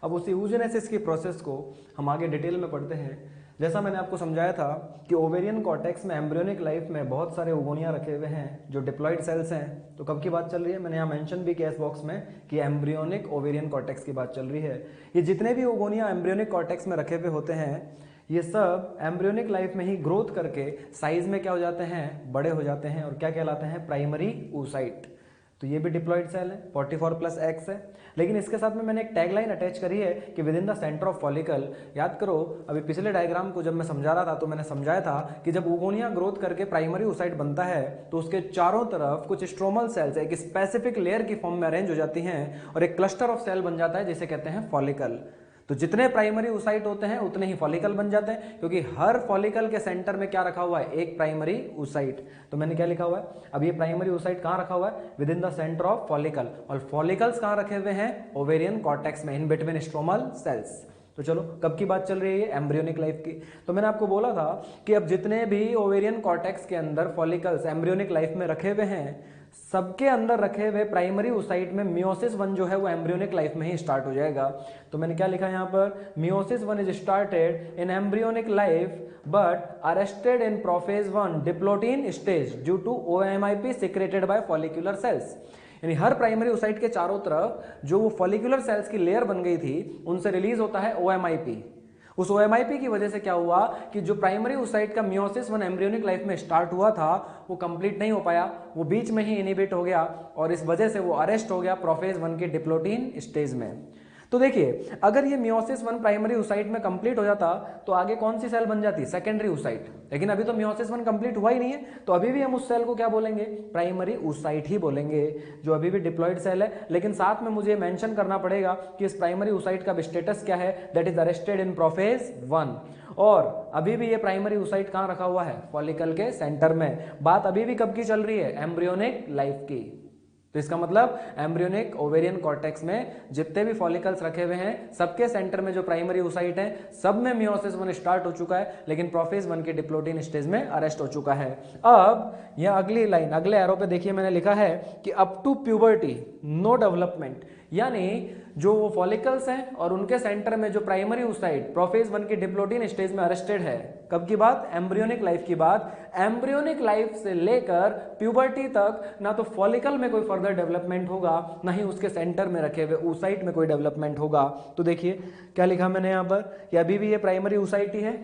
अब उस यूजेनेसिस की प्रोसेस को हम आगे डिटेल में पढ़ते हैं। जैसा मैंने आपको समझाया था कि ओवेरियन कॉर्टेक्स में एम्ब्रियोनिक लाइफ में बहुत सारे ओगोनिया रखे हुए हैं जो डिप्लॉइड सेल्स हैं। तो कब की बात चल रही है, मैंने यहाँ मेंशन भी किया इस बॉक्स में कि एम्ब्रियोनिक ओवेरियन कॉर्टेक्स की बात चल रही है। ये जितने भी ओगोनिया एम्ब्रियोनिक कॉर्टेक्स में रखे हुए होते हैं, ये सब एम्ब्रियोनिक लाइफ में ही ग्रोथ करके साइज में क्या हो जाते हैं, बड़े हो जाते हैं और क्या कहलाते हैं, प्राइमरी oocyte। तो ये भी डिप्लॉइड सेल है, 44+X है। लेकिन इसके साथ में मैंने एक टैगलाइन अटैच करी है कि with in the centre of follicle. याद करो, अभी पिछले डायग्राम को जब मैं समझा रहा था तो मैंने समझाया था कि जब ओगोनिया ग्रोथ करके प्राइमरी oocyte बनता है तो उसके चारों तरफ कुछ स्ट्रोमल सेल्स एक स्पेसिफिक लेयर की फॉर्म में अरेंज हो जाती हैं और एक क्लस्टर ऑफ सेल बन जाता है जिसे कहते हैं फॉलिकल। तो जितने प्राइमरी oocyte होते हैं उतने ही फॉलिकल बन जाते हैं, क्योंकि हर फॉलिकल के सेंटर में क्या रखा हुआ है, एक प्राइमरी oocyte। तो मैंने क्या लिखा हुआ है, अब ये प्राइमरी oocyte कहाँ रखा हुआ है, with in the centre of follicle. और फॉलिकल्स कहाँ रखे हुए हैं, ओवेरियन कॉर्टेक्स में, इन बिटवीन स्ट्रोमल सेल्स। तो चलो, कब की बात चल रही है, एम्ब्रियोनिक लाइफ की। तो मैंने आपको बोला था कि अब जितने भी ओवेरियन कॉर्टेक्स के अंदर फॉलिकल्स एम्ब्रियोनिक लाइफ में रखे हुए हैं, सबके अंदर रखे हुए प्राइमरी oocyte में मियोसिस 1 जो है वो एम्ब्रियोनिक लाइफ में ही स्टार्ट हो जाएगा। तो मैंने क्या लिखा यहाँ पर, meiosis 1 is started in embryonic life but arrested in prophase 1 diplotene stage due to OMIP secreted by follicular cells. यानी हर प्राइमरी oocyte के चारों तरफ जो वो फॉलिक्यूलर सेल्स की लेयर बन गई थी उनसे रिलीज होता है OMIP। उस OMIP की वजह से क्या हुआ कि जो प्राइमरी oocyte का मियोसिस 1 एम्ब्रियोनिक लाइफ में स्टार्ट हुआ था वो कंप्लीट नहीं हो पाया, वो बीच में ही इनिबिट हो गया और इस वजह से वो अरेस्ट हो गया प्रोफेज 1 के डिप्लोटीन स्टेज में। तो देखिए, अगर ये मियोसिस 1 प्राइमरी oocyte में कंप्लीट हो जाता तो आगे कौन सी सेल बन जाती, सेकेंडरी oocyte। लेकिन अभी तो मियोसिस 1 कंप्लीट हुआ ही नहीं है, तो अभी भी हम उस सेल को क्या बोलेंगे, प्राइमरी oocyte ही बोलेंगे, जो अभी भी डिप्लॉइड सेल है। लेकिन साथ में मुझे मेंशन करना पड़ेगा कि इस प्राइमरी oocyte का स्टेटस क्या है, that is arrested in prophase 1। और अभी भी ये प्राइमरी oocyte कहाँ रखा हुआ है, फॉलिकल के सेंटर में। बात अभी भी कब की चल रही है, एम्ब्रियोनिक लाइफ की। तो इसका मतलब एम्ब्रियोनिक ओवेरियन कॉर्टेक्स में जितने भी फॉलिकल्स रखे हुए हैं सबके सेंटर में जो प्राइमरी oocyte है सब में मियोसिस 1 स्टार्ट हो चुका है, लेकिन प्रोफेज 1 के डिप्लोटीन स्टेज में अरेस्ट हो चुका है। अब यह अगली लाइन, अगले एरो पे देखिए मैंने लिखा है कि up to puberty no development, यानी जो वो फॉलिकल्स हैं और उनके सेंटर में जो प्राइमरी oocyte प्रोफेज 1 की डिप्लोटीन स्टेज में अरेस्टेड है। कब की बात, एम्ब्रियोनिक लाइफ की बात। एम्ब्रियोनिक लाइफ से लेकर प्यूबर्टी तक ना तो फॉलिकल में कोई फर्दर डेवलपमेंट होगा, ना ही उसके सेंटर में रखे हुए oocyte में कोई डेवलपमेंट होगा। तो देखिए क्या लिखा मैंने यहाँ पर कि अभी भी ये प्राइमरी oocyte ही है,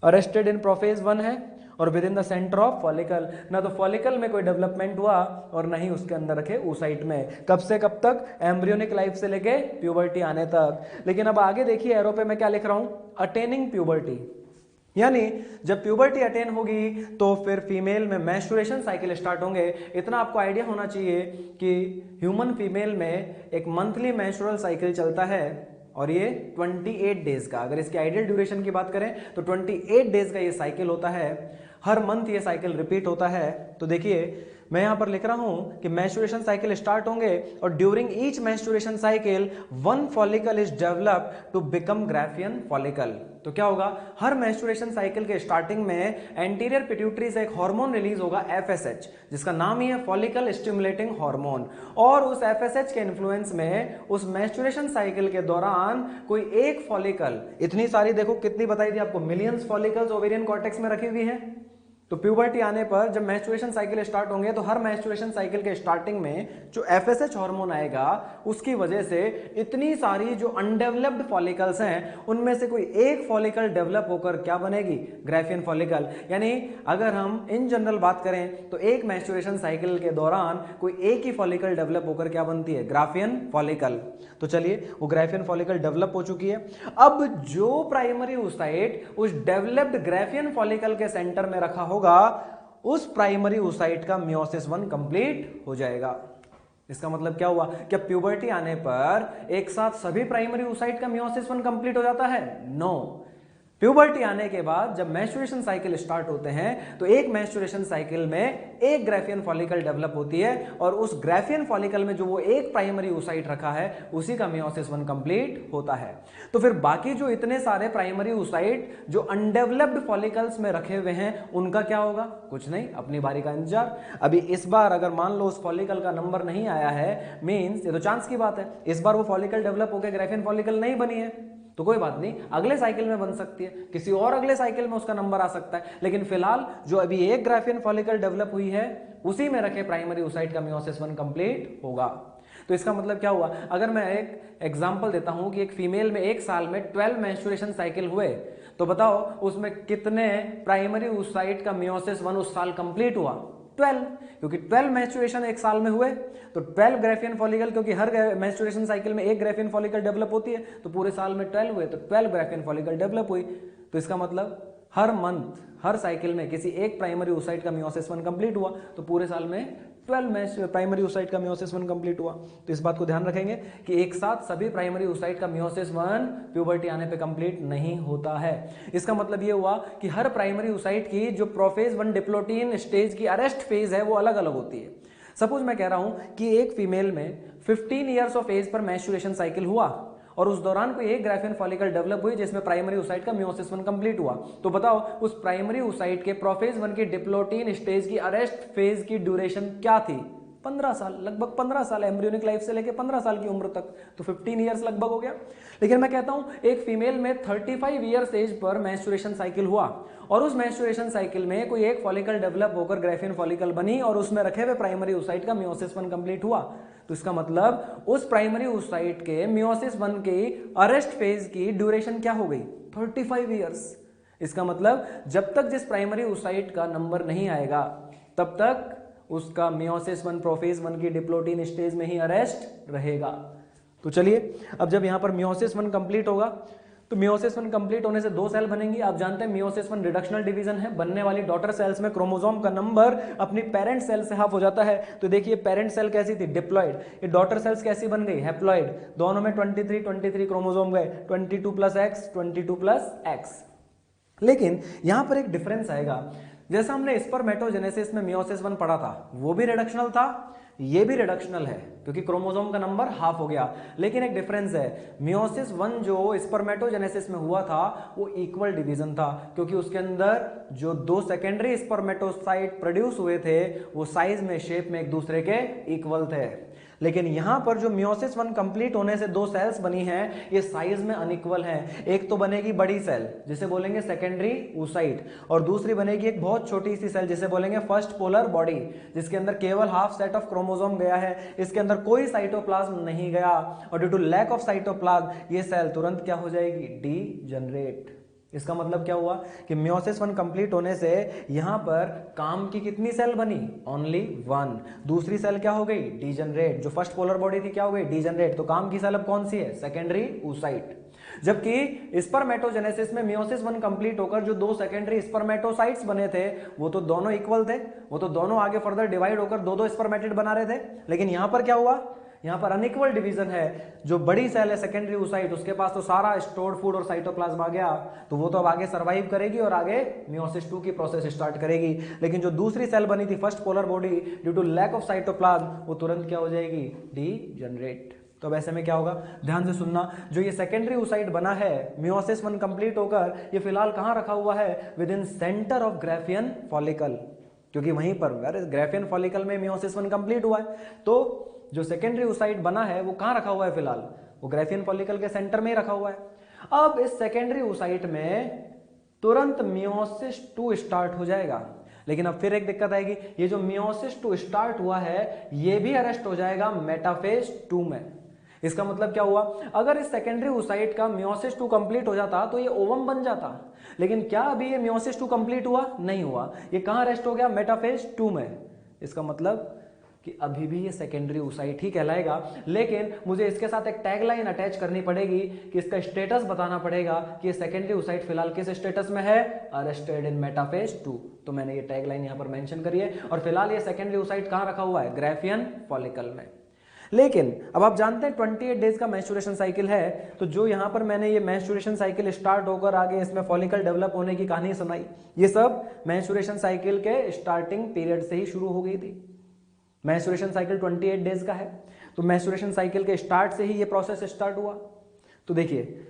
अरेस्टेड इन प्रोफेज 1 है और with in the centre of follicle, ना तो फॉलिकल में कोई डेवलपमेंट हुआ और ना ही उसके अंदर रखे oocyte में। कब से कब तक, एम्ब्रियोनिक लाइफ से लेके प्यूबर्टी आने तक। लेकिन अब आगे देखिए एरो पे मैं क्या लिख रहा हूं, अटेनिंग प्यूबर्टी, यानी जब प्यूबर्टी अटेन होगी तो फिर फीमेल में मेंस्ट्रुएशन साइकिल स्टार्ट होंगे। इतना आपको आइडिया होना चाहिए कि ह्यूमन फीमेल में एक मंथली मेंस्ट्रुअल साइकिल चलता है और ये 28 डेज का, अगर इसकी आइडियल ड्यूरेशन की बात करें तो 28 डेज का ये साइकिल होता है। हर मंथ ये साइकिल रिपीट होता है। तो देखिए मैं यहां पर लिख रहा हूं कि मेंस्ट्रुएशन साइकिल स्टार्ट होंगे और during each menstruation cycle 1 follicle is developed to become graafian follicle. तो क्या होगा, हर मेंस्ट्रुएशन साइकिल के स्टार्टिंग में एंटीरियर पिट्यूटरी से एक हार्मोन रिलीज होगा FSH, जिसका नाम ही है फॉलिकल स्टिमुलेटिंग हार्मोन। और उस FSH के इन्फ्लुएंस में उस मेंस्ट्रुएशन साइकिल के दौरान कोई एक फॉलिकल, इतनी सारी देखो कितनी बताई थी आपको, मिलियंस फॉलिकल्स ओवेरियन कॉर्टेक्स में रखी हुई है। तो प्यूबर्टी आने पर जब मेंस्ट्रुएशन साइकिल स्टार्ट होंगे तो हर मेंस्ट्रुएशन साइकिल के स्टार्टिंग में जो FSH हार्मोन आएगा उसकी वजह से इतनी सारी जो अनडेवलप्ड फॉलिकल्स हैं उनमें से कोई एक फॉलिकल डेवलप होकर क्या बनेगी, ग्राफियन फॉलिकल। यानी अगर हम इन जनरल बात करें तो एक मेंस्ट्रुएशन साइकिल के दौरान कोई एक ही फॉलिकल डेवलप होकर क्या बनती है, ग्राफियन फॉलिकल। तो चलिए वो ग्राफियन फॉलिकल डेवलप हो चुकी है। अब जो प्राइमरी oocyte उस डेवलप्ड ग्राफियन फॉलिकल के सेंटर में रखा होगा उस प्राइमरी oocyte का मियोसिस 1 कंप्लीट हो जाएगा। इसका मतलब क्या हुआ, क्या प्यूबर्टी आने पर एक साथ सभी प्राइमरी oocyte का मियोसिस 1 कंप्लीट हो जाता है? नो, प्यूबर्टी आने के बाद जब मेंस्ट्रुएशन साइकिल स्टार्ट होते हैं तो एक मेंस्ट्रुएशन साइकिल में एक ग्राफियन फॉलिकल डेवलप होती है और उस ग्राफियन फॉलिकल में जो वो एक प्राइमरी oocyte रखा है उसी का मियोसिस 1 कंप्लीट होता है। तो फिर बाकी जो इतने सारे प्राइमरी oocyte जो अनडेवलप्ड फॉलिकल्स में रखे हुए हैं उनका क्या होगा? कुछ नहीं, अपनी बारी का इंतजार। अभी इस बार अगर मान लो उस फॉलिकल का नंबर नहीं आया है, मींस ये तो चांस की बात है, इस बार वो फॉलिकल डेवलप होकर ग्राफियन फॉलिकल नहीं बनी है तो कोई बात नहीं, अगले साइकिल में बन सकती है, किसी और अगले साइकिल में उसका नंबर आ सकता है। लेकिन फिलहाल जो अभी एक ग्राफियन फॉलिकल डेवलप हुई है उसी में रखे प्राइमरी oocyte का मियोसिस 1 कंप्लीट होगा। तो इसका मतलब क्या हुआ? अगर मैं एक एग्जांपल देता हूं कि एक फीमेल में एक साल में 12 मेंस्ट्रुएशन साइकिल हुए तो बताओ उसमें कितने प्राइमरी oocyte का मियोसिस 1 उस साल कंप्लीट हुआ? 12, क्योंकि 12 मेंस्ट्रुएशन एक साल में हुए तो 12 ग्राफियन फॉलिकल, क्योंकि हर मेंस्ट्रुएशन साइकिल में एक ग्राफियन फॉलिकल डेवलप होती है तो पूरे साल में 12 हुए तो 12 ग्राफियन फॉलिकल डेवलप हुई। तो इसका मतलब हर मंथ, हर साइकिल में किसी एक प्राइमरी oocyte का मियोसिस 1 कंप्लीट हुआ तो पूरे साल में 12 प्राइमरी oocyte का मियोसिस 1 कंप्लीट हुआ। तो इस बात को ध्यान रखेंगे कि एक साथ सभी प्राइमरी oocyte का मियोसिस 1 प्यूबर्टी आने पे कंप्लीट नहीं होता है। इसका मतलब ये हुआ कि हर प्राइमरी oocyte की जो प्रोफेज 1 डिप्लोटीन स्टेज की अरेस्ट फेज है वो अलग अलग होती है। सपोज मैं कह रहा हूं कि एक फीमेल में 15 ईयर्स ऑफ एज पर मेंस्ट्रुएशन साइकिल हुआ और उस दौरान कोई एक ग्राफियन फॉलिकल डेवलप हुई जिसमें प्राइमरी oocyte का मियोसिस 1 कंप्लीट हुआ। तो बताओ उस प्राइमरी oocyte के प्रोफेज 1 की डिप्लोटीन स्टेज की अरेस्ट फेज की ड्यूरेशन क्या थी? 15 साल, लगभग 15 साल, एम्ब्रियोनिक लाइफ से लेकर 15 साल की उम्र तक, तो 15 ईयर्स लगभग हो गया। लेकिन मैं कहता हूं एक फीमेल में 35 ईयर्स एज पर मेंस्ट्रुएशन साइकिल हुआ और उस मेंस्ट्रुएशन साइकिल में कोई एक फॉलिकल डेवलप होकर ग्राफियन फॉलिकल बनी और उसमें रखे हुए प्राइमरी oocyte का मियोसिस 1 कंप्लीट हुआ। तो इसका मतलब उस प्राइमरी oocyte के मियोसिस 1 की अरेस्ट फेज की ड्यूरेशन क्या हो गई? 35 ईयर्स। इसका मतलब जब तक जिस प्राइमरी oocyte का नंबर नहीं आएगा तब तक उसका मियोसिस 1 प्रोफेज 1 की डिप्लोटीन स्टेज में ही अरेस्ट रहेगा। तो चलिए अब जब यहां पर मियोसिस 1 कंप्लीट होगा तो मियोसिस 1 कंप्लीट होने से दो सेल बनेंगी। आप जानते हैं मियोसिस 1 रिडक्शनल डिवीजन है, बनने वाली डॉटर सेल्स में क्रोमोसोम का नंबर अपनी पेरेंट सेल से हाफ हो जाता है। तो देखिए पेरेंट सेल कैसी थी? डिप्लॉइड। ये डॉटर सेल्स कैसी बन गई? हैप्लॉइड। दोनों में 23 क्रोमोसोम गए, 22 प्लस एक्स, 22 प्लस एक्स। लेकिन यहां पर एक डिफरेंस आएगा। जैसा हमने स्पर्मेटोजेनेसिस में मियोसिस 1 पढ़ा था वो भी रिडक्शनल था, ये भी रिडक्शनल है क्योंकि क्रोमोसोम का नंबर हाफ हो गया। लेकिन एक डिफरेंस है, मियोसिस 1 जो स्पर्मेटोजेनेसिस में हुआ था वो इक्वल डिवीजन था क्योंकि उसके अंदर जो दो सेकेंडरी स्पर्मेटोसाइट प्रोड्यूस हुए थे वो साइज में, शेप में एक दूसरे के इक्वल थे। लेकिन यहां पर जो मियोसिस 1 कंप्लीट होने से दो सेल्स बनी हैं ये साइज में अनइक्वल हैं। एक तो बनेगी बड़ी सेल जिसे बोलेंगे सेकेंडरी oocyte और दूसरी बनेगी एक बहुत छोटी सी सेल जिसे बोलेंगे फर्स्ट पोलर बॉडी, जिसके अंदर केवल हाफ सेट ऑफ क्रोमोसोम गया है, इसके अंदर कोई साइटोप्लाज्म नहीं गया और due to lack of cytoplasm ये सेल तुरंत क्या हो जाएगी? डीजनरेट। इसका मतलब क्या हुआ कि मियोसिस 1 कंप्लीट होने से यहां पर काम की कितनी सेल बनी? ओनली 1। दूसरी सेल क्या हो गई? डीजनरेट। जो फर्स्ट पोलर बॉडी थी क्या हो गई? डीजनरेट। तो काम की सेल अब कौन सी है? Secondary oocyte। जबकि स्पर्मेटोजेनेसिस में मियोसिस 1 कंप्लीट होकर जो दो सेकेंडरी स्पर्मेटोसाइट्स बने थे वो तो दोनों इक्वल थे, वो तो दोनों आगे फर्दर डिवाइड होकर दो दो स्पर्मेटिड बना रहे थे। लेकिन यहां पर क्या हुआ? यहां पर अनइक्वल डिवीजन है। जो बड़ी सेल है सेकेंडरी oocyte उसके पास तो सारा स्टोर्ड फूड और साइटोप्लाज्म आ गया तो वो तो अब आगे सर्वाइव करेगी और आगे मियोसिस 2 की प्रोसेस स्टार्ट करेगी। लेकिन जो दूसरी सेल बनी थी first polar body, due to lack of cytoplasm वो तुरंत क्या हो जाएगी? डीजनरेट। तो अब ऐसे में क्या होगा? ध्यान से सुनना, जो ये सेकेंडरी oocyte बना है मियोसिस 1 कंप्लीट होकर ये फिलहाल कहां रखा हुआ है? With in centre of Graafian follicle, क्योंकि वहीं पर ग्राफियन फॉलिकल में मियोसिस 1 कंप्लीट हुआ है। तो जो सेकेंडरी oocyte बना है वो कहां रखा हुआ है? फिलहाल वो ग्राफियन फॉलिकल के सेंटर में ही रखा हुआ है। अब इस सेकेंडरी oocyte में तुरंत मियोसिस 2 स्टार्ट हो जाएगा। लेकिन अब फिर एक दिक्कत आएगी, ये जो मियोसिस 2 स्टार्ट हुआ है ये भी अरेस्ट हो जाएगा मेटाफेज 2 में। इसका मतलब क्या हुआ? अगर इस सेकेंडरी oocyte का मियोसिस 2 कंप्लीट हो जाता तो ये ओवम बन जाता, लेकिन क्या अभी ये मियोसिस 2 कंप्लीट हुआ? नहीं हुआ। ये कहां अरेस्ट हो गया? मेटाफेज 2 में। इसका मतलब कि अभी भी ये सेकेंडरी oocyte ही कहलाएगा, लेकिन मुझे इसके साथ एक टैगलाइन अटैच करनी पड़ेगी कि इसका स्टेटस बताना पड़ेगा कि ये सेकेंडरी oocyte फिलहाल किस स्टेटस में है? Arrested in metaphase 2। तो मैंने ये टैगलाइन यहां पर मेंशन करी है और फिलहाल ये सेकेंडरी oocyte कहां रखा हुआ है? ग्राफियन फॉलिकल में। लेकिन अब आप जानते हैं 28 डेज का मेंस्ट्रुएशन साइकिल है, तो जो यहाँ पर मैंने ये मेंस्ट्रुएशन साइकिल स्टार्ट होकर आगे इसमें फॉलिकल डेवलप होने की कहानी सुनाई, ये सब मेंस्ट्रुएशन साइकिल के स्टार्टिंग पीरियड से ही शुरू हो गई थी। मेंस्ट्रुएशन साइकिल 28 डेज का है, तो मेंस्ट्रुएशन साइकिल के स्टार्ट से ही ये प्रोसेस स्टार्ट हुआ। तो देखिए,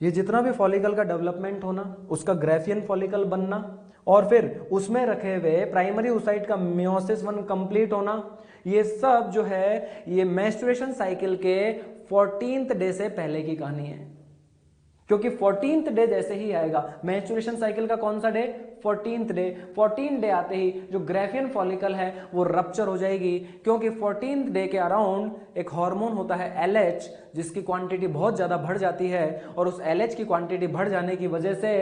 ये जितना भी फॉलिकल का डेवलपमेंट होना, उसका ग्राफियन फॉलिकल बनना, और फिर उसमें रखे हुए प्राइमरी oocyte का मियोसिस 1 कंप्लीट होना, ये सब जो है ये मेंस्ट्रुएशन साइकिल के 14th डे से पहले की कहानी है। क्योंकि 14th डे जैसे ही आएगा, मेंस्ट्रुएशन साइकिल का कौन सा डे, 14th डे, 14 डे आते ही जो ग्राफियन फॉलिकल है वो रप्चर हो जाएगी, क्योंकि 14th डे के अराउंड एक हार्मोन होता है LH, जिसकी क्वांटिटी बहुत ज्यादा बढ़ जाती है, और उस LH की क्वांटिटी बढ़ जाने की वजह से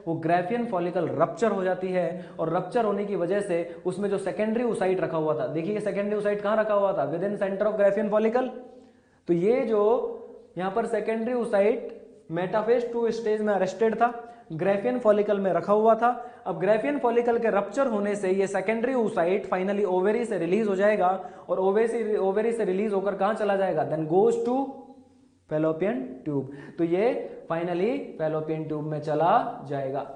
वो ग्राफियन फॉलिकल रप्चर हो जाती है, और रप्चर होने की वजह से उसमें जो सेकेंडरी oocyte रखा हुआ था, देखिए सेकेंडरी oocyte कहां रखा हुआ था, with in centre of Graafian follicle. तो ये जो यहां पर सेकेंडरी oocyte मेटाफेज 2 स्टेज में अरेस्टेड था, ग्राफियन फॉलिकल में रखा हुआ था। अब ग्राफियन फॉलिकल के रप्चर होने से ये सेकेंडरी oocyte फाइनली ओवेरी से रिलीज हो जाएगा, और ओवेरी से रिलीज होकर कहां चला जाएगा, then goes to fallopian tube. तो ये फाइनली फैलोपियन ट्यूब में चला जाएगा।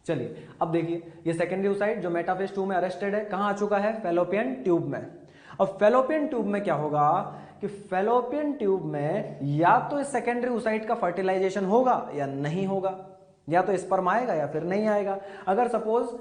चलिए अब देखिए, ये सेकेंडरी oocyte जो मेटाफेज 2 में अरेस्टेड है कहां आ चुका है, फैलोपियन ट्यूब में। अब फैलोपियन ट्यूब में क्या होगा कि फैलोपियन ट्यूब में या तो इस सेकेंडरी oocyte का फर्टिलाइजेशन होगा या नहीं होगा, या तो स्पर्म आएगा या फिर नहीं आएगा। अगर सपोज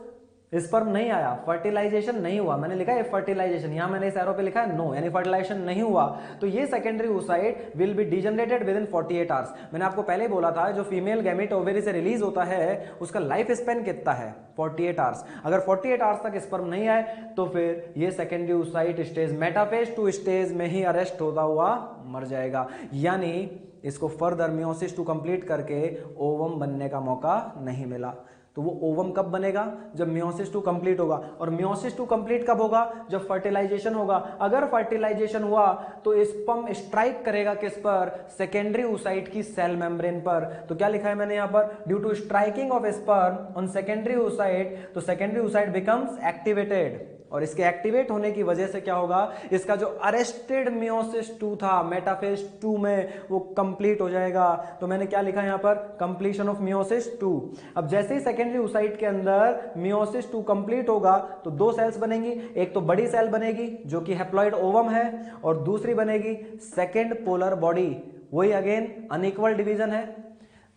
स्पर्म नहीं आया, फर्टिलाइजेशन नहीं हुआ, मैंने लिखा है फर्टिलाइजेशन, यहां मैंने इस एरो पे लिखा है नो, यानी फर्टिलाइजेशन नहीं हुआ, तो ये secondary oocyte will be degenerated with in 48 hours. मैंने आपको पहले ही बोला था जो फीमेल गैमेट ओवेरी से रिलीज होता है उसका लाइफ स्पेन कितना है, 48 आवर्स। अगर 48 आवर्स तक स्पर्म नहीं आए तो फिर ये secondary oocyte stage metaphase 2 stage में ही अरेस्ट होता हुआ मर जाएगा, यानी इसको फर्दर मियोसिस 2 कंप्लीट करके ओवम बनने का मौका नहीं मिला। तो वो ओवम कब बनेगा, जब मियोसिस 2 कंप्लीट होगा। और मियोसिस 2 कंप्लीट कब होगा, जब फर्टिलाइजेशन होगा। अगर फर्टिलाइजेशन हुआ तो स्पर्म स्ट्राइक करेगा किस पर, सेकेंडरी oocyte की सेल मेम्ब्रेन पर। तो क्या लिखा है मैंने यहां पर, due to striking of sperm on secondary oocyte, तो सेकेंडरी oocyte बिकम्स एक्टिवेटेड, और इसके एक्टिवेट होने की वजह से क्या होगा, इसका जो अरेस्टेड मियोसिस 2 था मेटाफेज 2 में वो कंप्लीट हो जाएगा। तो मैंने क्या लिखा यहां पर, कंप्लीशन ऑफ मियोसिस 2। अब जैसे ही सेकेंडरी oocyte के अंदर मियोसिस 2 कंप्लीट होगा तो दो सेल्स बनेंगी, एक तो बड़ी सेल बनेगी जो कि हैप्लॉइड ओवम है, और दूसरी बनेगी सेकेंड पोलर बॉडी, वही अगेन अनइक्वल डिवीजन है।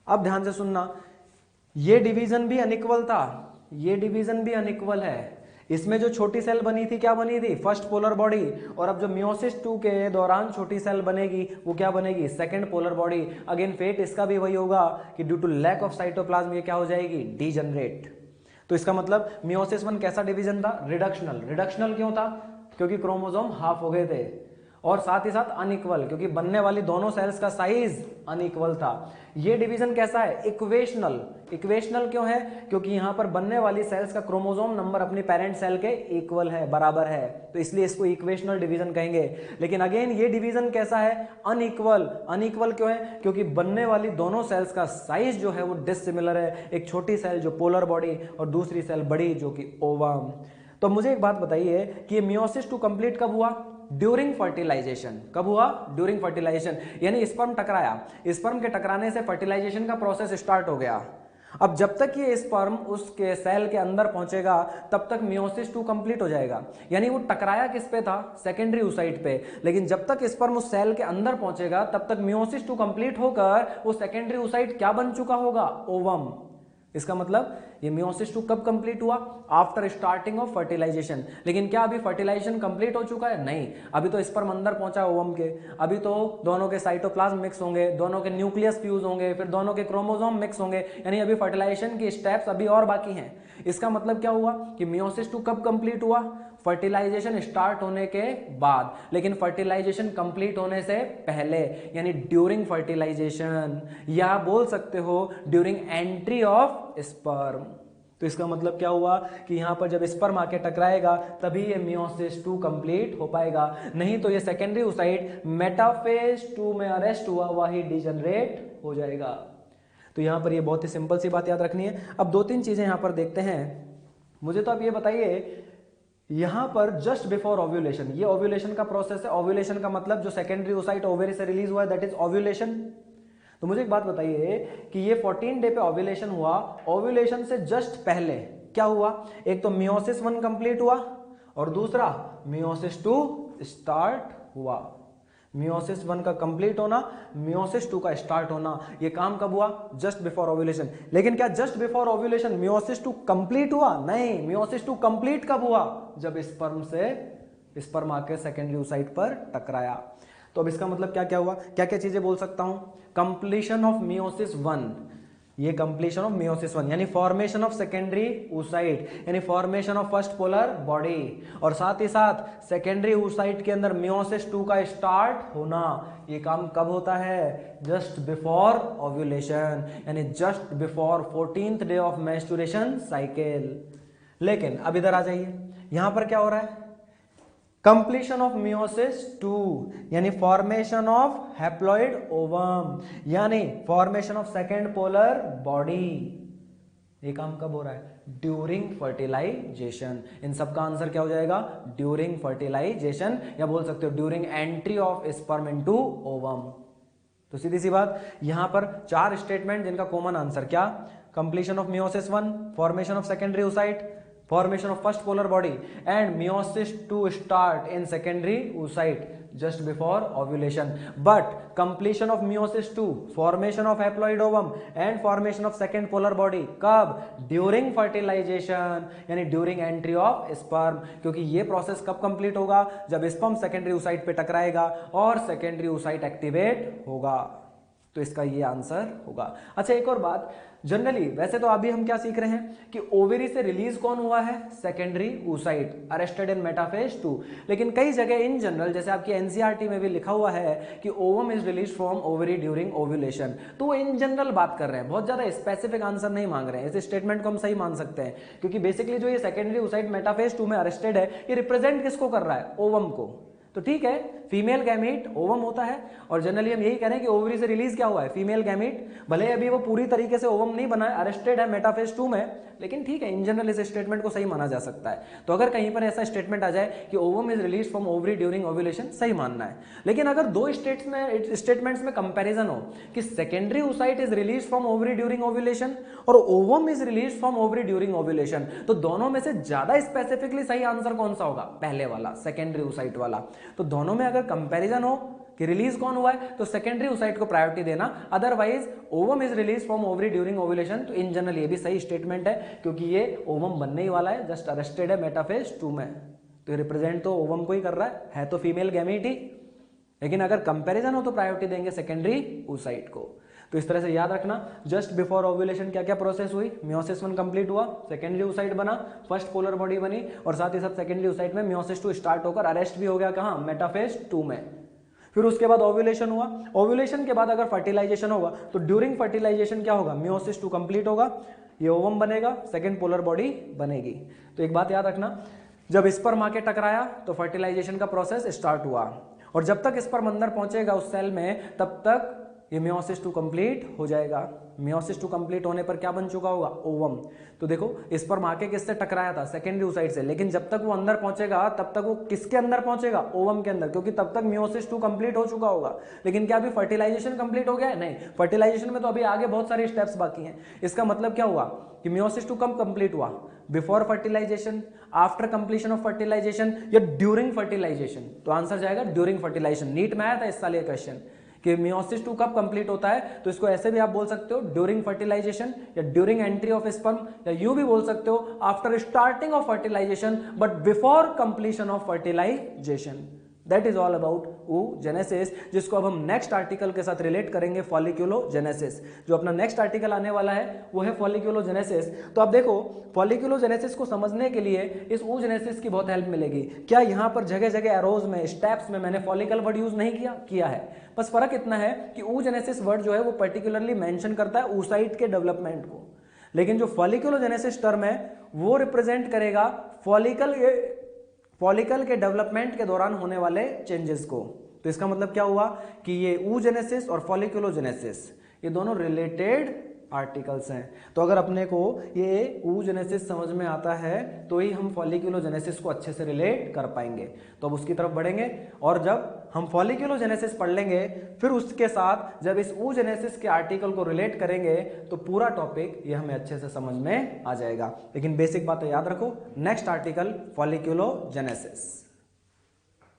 अब ध्यान से सुनना, ये डिवीजन भी अनइक्वल था, ये डिवीजन भी अनइक्वल है। इसमें जो छोटी सेल बनी थी क्या बनी थी, फर्स्ट पोलर बॉडी, और अब जो मियोसिस 2 के दौरान छोटी सेल बनेगी वो क्या बनेगी, second polar body. Again fate इसका भी वही होगा कि due to lack of cytoplasm ये क्या हो जाएगी, डीजनरेट। तो इसका मतलब मियोसिस 1 कैसा डिवीजन था, रिडक्शनल। रिडक्शनल क्यों था, क्योंकि क्रोमोसोम हाफ हो गए थे, और साथ ही साथ अनइक्वल, क्योंकि बनने वाली दोनों सेल्स का साइज अनइक्वल था। ये डिवीजन कैसा है, इक्वेशनल। इक्वेशनल क्यों है, क्योंकि यहां पर बनने वाली सेल्स का क्रोमोसोम नंबर अपनी पेरेंट सेल के इक्वल है, बराबर है, तो इसलिए इसको इक्वेशनल डिवीजन कहेंगे। लेकिन अगेन ये डिवीजन कैसा है, अनइक्वल। अनइक्वल क्यों है, क्योंकि बनने वाली दोनों सेल्स का साइज जो है वो डिसिमिलर है, एक छोटी सेल जो पोलर बॉडी और दूसरी सेल बड़ी जो कि ओवम। तो मुझे एक बात बताइए कि ये मियोसिस 2 कंप्लीट कब हुआ, ड्यूरिंग फर्टिलाइजेशन। कब हुआ, ड्यूरिंग फर्टिलाइजेशन, यानी स्पर्म टकराया, स्पर्म के टकराने से फर्टिलाइजेशन का प्रोसेस स्टार्ट हो गया। अब जब तक ये स्पर्म उसके सेल के अंदर पहुंचेगा तब तक मियोसिस 2 कंप्लीट हो जाएगा, यानी वो टकराया किस पे था, सेकेंडरी oocyte पे। लेकिन जब तक स्पर्म उस सेल के अंदर पहुंचेगा तब तक मियोसिस 2 कंप्लीट होकर वो सेकेंडरी oocyte क्या बन चुका होगा, ओवम। इसका मतलब ये मियोसिस 2 कब कंप्लीट हुआ, आफ्टर स्टार्टिंग ऑफ फर्टिलाइजेशन। लेकिन क्या अभी फर्टिलाइजेशन कंप्लीट हो चुका है, नहीं, अभी तो स्पर्म अंदर पहुंचा ओवम के, अभी तो दोनों के साइटोप्लाज्म मिक्स होंगे, दोनों के न्यूक्लियस फ्यूज होंगे, फिर दोनों के क्रोमोसोम मिक्स होंगे, यानी अभी फर्टिलाइजेशन की स्टेप्स अभी और बाकी हैं। इसका मतलब क्या हुआ कि मियोसिस 2 कब कंप्लीट हुआ, फर्टिलाइजेशन स्टार्ट होने के बाद, लेकिन फर्टिलाइजेशन कंप्लीट होने से पहले, यानी ड्यूरिंग फर्टिलाइजेशन, या बोल सकते हो ड्यूरिंग एंट्री ऑफ स्पर्म। तो इसका मतलब क्या हुआ कि यहां पर जब स्पर्म आके टकराएगा तभी ये मियोसिस 2 कंप्लीट हो पाएगा, नहीं तो ये सेकेंडरी oocyte मेटाफेज 2 में अरेस्ट हुआ हुआ ही डिजनरेट हो जाएगा। तो यहां पर ये बहुत ही सिंपल सी बात याद रखनी है। अब 2-3 चीजें यहां पर देखते हैं। मुझे तो आप ये बताइए, यहां पर जस्ट बिफोर ओव्यूलेशन, ये ओव्यूलेशन का प्रोसेस है। ओव्यूलेशन का मतलब जो सेकेंडरी oocyte ओवरी से रिलीज हुआ है, दैट इज ओव्यूलेशन। तो मुझे एक बात बताइए कि ये 14 डे पे ओव्यूलेशन हुआ, ओव्यूलेशन से जस्ट पहले क्या हुआ? एक तो मियोसिस 1 कंप्लीट हुआ और दूसरा मियोसिस 2 स्टार्ट हुआ। मियोसिस 1 का कंप्लीट होना, मियोसिस 2 का स्टार्ट होना, ये काम कब हुआ? Just before ovulation. लेकिन क्या just before ovulation meiosis 2 complete हुआ? नहीं, मियोसिस 2 कंप्लीट कब हुआ? जब स्पर्म से स्पर्म आके सेकेंडरी oocyte पर टकराया। तो अब इसका मतलब क्या क्या हुआ, क्या क्या चीजें बोल सकता हूं? कंप्लीशन ऑफ मियोसिस 1, ये कंप्लीशन ऑफ मियोसिस 1 यानी फॉर्मेशन ऑफ सेकेंडरी oocyte, यानी formation of first polar body, और साथ ही साथ सेकेंडरी oocyte के अंदर मियोसिस 2 का स्टार्ट होना। ये काम कब होता है? जस्ट बिफोर ओव्यूलेशन, यानी just before 14th day of menstruation cycle. लेकिन अब इधर आ जाइए, यहां पर क्या हो रहा है? कंप्लीशन ऑफ मियोसिस 2 यानी फॉर्मेशन ऑफ हैप्लॉइड ओवम, यानी formation of second polar body. ये काम कब हो रहा है? During fertilisation. इन सब का आंसर क्या हो जाएगा? ड्यूरिंग फर्टिलाइजेशन, या बोल सकते हो during entry of sperm into ovum. तो सीधी सी बात, यहां पर 4 स्टेटमेंट जिनका कॉमन आंसर क्या? Completion of meiosis 1, formation of secondary oocyte, formation of first polar body and meiosis to start in secondary oocyte just before ovulation. But completion of meiosis 2, formation of haploid ovum and formation of second polar body कब? During fertilization, यानी during entry of sperm। क्योंकि ये process कब complete होगा? जब sperm secondary oocyte पे टकराएगा और secondary oocyte activate होगा। तो इसका ये आंसर होगा। अच्छा, एक और बात, जनरली वैसे तो अभी हम क्या सीख रहे हैं कि ओवेरी से रिलीज कौन हुआ है? Secondary oocyte arrested in metaphase 2। लेकिन कई जगह इन जनरल, जैसे आपकी एनसीईआरटी में भी लिखा हुआ है कि ovum is release from ovary during ovulation. तो वो इन जनरल बात कर रहे हैं, बहुत ज्यादा स्पेसिफिक आंसर नहीं मांग रहे हैं। इस स्टेटमेंट को हम सही मान सकते हैं, क्योंकि बेसिकली जो ये सेकेंडरी oocyte मेटाफेज 2 में अरेस्टेड है, ये रिप्रेजेंट किसको कर रहा है? ओवम को। तो ठीक है, फीमेल गैमीट ओवम होता है, और जनरली हम यही कह रहे हैं कि ओवरी से रिलीज क्या हुआ है? Female gamete. भले अभी वो पूरी तरीके से ओवम नहीं बना है, अरेस्टेड है मेटाफेज 2 में, लेकिन ठीक है, इन जनरल इस स्टेटमेंट को सही माना जा सकता है। तो अगर कहीं पर ऐसा स्टेटमेंट आ जाए कि ovum is release from ovary during ovulation, सही मानना है। लेकिन अगर दो स्टेटमेंट्स में कंपैरिजन हो कि secondary oocyte is release from ovary during ovulation और ovum is release from ovary during ovulation, तो दोनों में से ज्यादा स्पेसिफिकली सही आंसर कौन सा होगा? पहले वाला, सेकेंडरी oocyte वाला। तो दोनों में अगर कंपैरिजन हो कि रिलीज कौन हुआ है, तो सेकेंडरी oocyte को प्रायोरिटी देना। Otherwise ovum is release from ovary during ovulation, तो इन जनरल ये भी सही स्टेटमेंट है, क्योंकि ये ओवम बनने ही वाला है, जस्ट अरेस्टेड है मेटाफेज 2 में। तो रिप्रेजेंट तो ओवम को ही कर रहा है तो फीमेल गैमीट ही, लेकिन अगर कंपैरिजन हो तो प्रायोरिटी देंगे सेकेंडरी oocyte को। तो इस तरह से याद रखना, जस्ट बिफोर ओव्यूलेशन क्या क्या प्रोसेस हुई? मियोसिस 1 कंप्लीट हुआ, सेकेंडरी oocyte बना, फर्स्ट पोलर बॉडी बनी, और साथ ही साथ सेकेंडरी oocyte में मियोसिस 2 स्टार्ट होकर अरेस्ट भी हो गया, कहां? मेटाफेज 2 में। फिर उसके बाद ओव्यूलेशन हुआ, ओव्यूलेशन के बाद अगर फर्टिलाइजेशन होगा तो ड्यूरिंग फर्टिलाइजेशन क्या होगा? मियोसिस 2 कंप्लीट होगा, ये ओवम बनेगा, सेकेंड पोलर बॉडी बनेगी। तो एक बात याद रखना, जब स्पर्म आके टकराया तो फर्टिलाइजेशन का प्रोसेस स्टार्ट हुआ, और जब तक स्पर्म अंदर पहुंचेगा उस सेल में, तब तक ये मियोसिस 2 कंप्लीट हो जाएगा। मियोसिस 2 कंप्लीट होने पर क्या बन चुका होगा? ओवम। तो देखो, स्पर्म आके किससे टकराया था? सेकेंडरी oocyte से, लेकिन जब तक वो अंदर पहुंचेगा तब तक वो किसके अंदर पहुंचेगा? ओवम के अंदर, क्योंकि तब तक मियोसिस 2 कंप्लीट हो चुका होगा। लेकिन क्या अभी फर्टिलाइजेशन कंप्लीट हो गया है? नहीं, फर्टिलाइजेशन में तो अभी आगे बहुत सारे स्टेप्स बाकी हैं। इसका मतलब क्या हुआ कि मियोसिस 2 कब कंप्लीट हुआ? Before fertilisation, after completion of fertilisation, या ड्यूरिंग फर्टिलाइजेशन? तो आंसर जाएगा ड्यूरिंग फर्टिलाइजेशन। नीट में आया था इस साल ये क्वेश्चन कि मियोसिस 2 कब कंप्लीट होता है, तो इसको ऐसे भी आप बोल सकते हो, ड्यूरिंग फर्टिलाइजेशन, या ड्यूरिंग एंट्री ऑफ स्पर्म, या यूं भी बोल सकते हो after starting of fertilisation but before completion of fertilisation. That is all about oogenesis, जिसको अब हम नेक्स्ट आर्टिकल के साथ रिलेट करेंगे, फॉलिक्यूलोजेनेसिस। जो अपना नेक्स्ट आर्टिकल आने वाला है वो है फॉलिक्यूलोजेनेसिस। तो अब देखो, फॉलिक्यूलोजेनेसिस को समझने के लिए इस oogenesis की बहुत हेल्प मिलेगी। क्या यहां पर जगह जगह एरोज में, स्टेप्स में मैंने फॉलिकल वर्ड यूज नहीं किया है। बस फर्क इतना है कि oogenesis वर्ड जो है वो पर्टिकुलरली मेंशन करता है oocyte के डेवलपमेंट को, लेकिन जो फॉलिक्यूलोजेनेसिस टर्म है वो रिप्रेजेंट करेगा फॉलिकल के डेवलपमेंट के दौरान होने वाले चेंजेस को। तो इसका मतलब क्या हुआ कि ये oogenesis और फॉलिक्यूलोजेनेसिस ये दोनों रिलेटेड आर्टिकल्स हैं। तो अगर अपने को ये oogenesis समझ में आता है तो ही हम folliculogenesis को अच्छे से रिलेट कर पाएंगे। तो अब उसकी तरफ बढ़ेंगे, और जब हम folliculogenesis पढ़ लेंगे फिर उसके साथ जब इस oogenesis के आर्टिकल को रिलेट करेंगे तो पूरा टॉपिक ये हमें अच्छे से समझ में आ जाएगा। लेकिन बेसिक बातें याद रखो, नेक्स्ट आर्टिकल folliculogenesis।